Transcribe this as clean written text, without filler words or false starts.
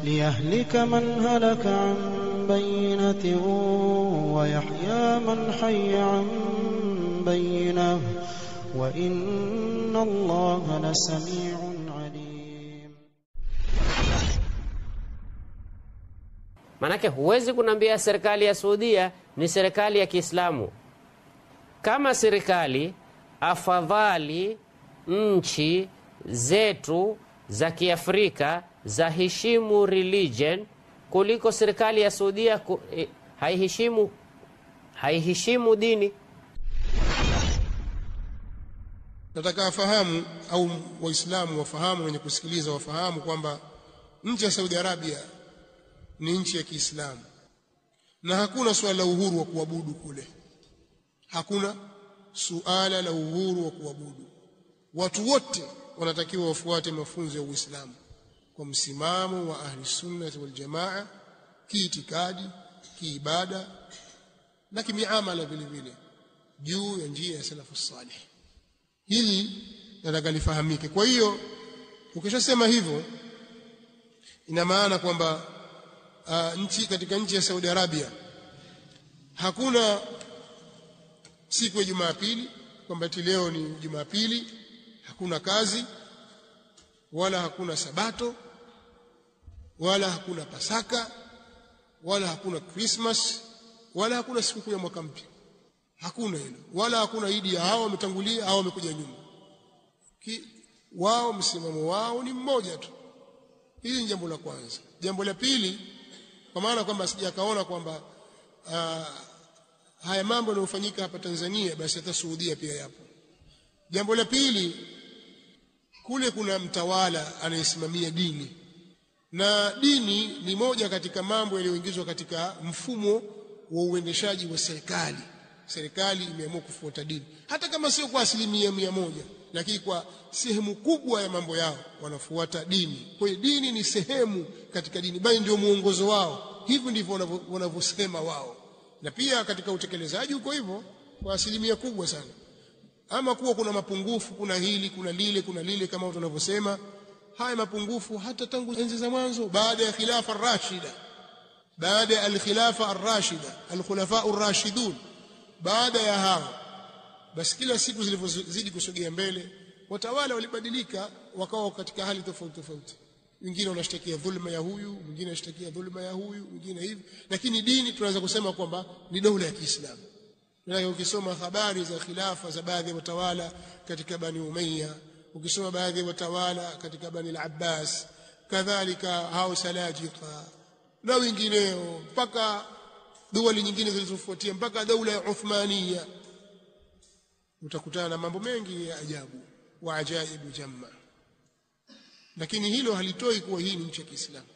ليهلك من هلك عن بينة ويحيى من حي عن بينة وإن الله لسميع عليم. Manake huwezi kunambia serikali ya Saudia ni serikali ya Kiislamu. Kama serikali, afadhali nchi zetu za Kiafrika za heshimu religion kuliko serikali ya Saudia haiheshimu dini. Nataka afahamu au Waislamu wafahamu, wenye kusikiliza wafahamu kwamba nchi ya Saudi Arabia ni nchi ya Kiislamu na hakuna suala la uhuru wa kuabudu kule. Hakuna suala la uhuru wa kuabudu. Watu wote wanatakiwa wafuate mafunzo ya Uislamu kwa msimamo wa ahli sunnah wal jamaa, kiitikadi, kiibada na kimiamala vile vile juu ya njia ya salafu salih. Hili nataka lifahamike. Kwa hiyo ukishasema hivyo ina maana kwamba katika nchi ya Saudi Arabia hakuna siku ya Jumapili, kwamba leo ni Jumapili, hakuna kazi wala hakuna Sabato wala hakuna Pasaka wala hakuna Christmas wala hakuna siku ya mwaka mpya. Hakuna hilo, wala hakuna idi ya hao wametangulia au wamekuja nyuma. Wao msimamo wao ni mmoja tu. Hili ni jambo la kwanza. Jambo la pili, kwa maana kwamba sijakaona kwamba haya mambo yanayofanyika hapa Tanzania basi hata Saudia pia yapo. Jambo la pili, kule kuna mtawala anayesimamia dini, na dini ni moja katika mambo yaliyoingizwa katika mfumo wa uendeshaji wa serikali. Serikali imeamua kufuata dini, hata kama sio kwa 100%, lakini kwa sehemu kubwa ya mambo yao wanafuata dini. Kwa hiyo dini ni sehemu katika dini, bali ndio muongozo wao. Hivi ndivyo wanavyosema wao, na pia katika utekelezaji uko hivyo kwa 100% kubwa sana. Ama kuwa kuna mapungufu, kuna hili, kuna lile kama watu wanavyosema, haya mapungufu hata tangu enzi za mwanzo, baada ya khilafa ar-rashida, baada ya al-khilafa ar-rashida, al-khulafa ar-rashidun, baada ya hao basi kila siku zilivyozidi kusogea mbele watawala walibadilika, wakawa katika hali tofauti tofauti. Wengine wanashtakia dhulma ya huyu, mwingine anashtakia dhulma ya huyu, mwingine hivi. Lakini dini tunaweza kusema kwamba ni dola ya Kiislamu. Na ukisoma habari za khilafa za baadhi ya watawala katika Bani Umayya, ukisoma baadhi ya watawala katika Bani al-Abbas, kadhalika hao Salajika na wengineo, mpaka dawla nyingine zilizofuatia mpaka daula ya Uthmania, utakutana na mambo mengi ya ajabu wa ajaibu jamma. Lakini hilo halitoi kuwa hii ni nchi ya Kiislamu.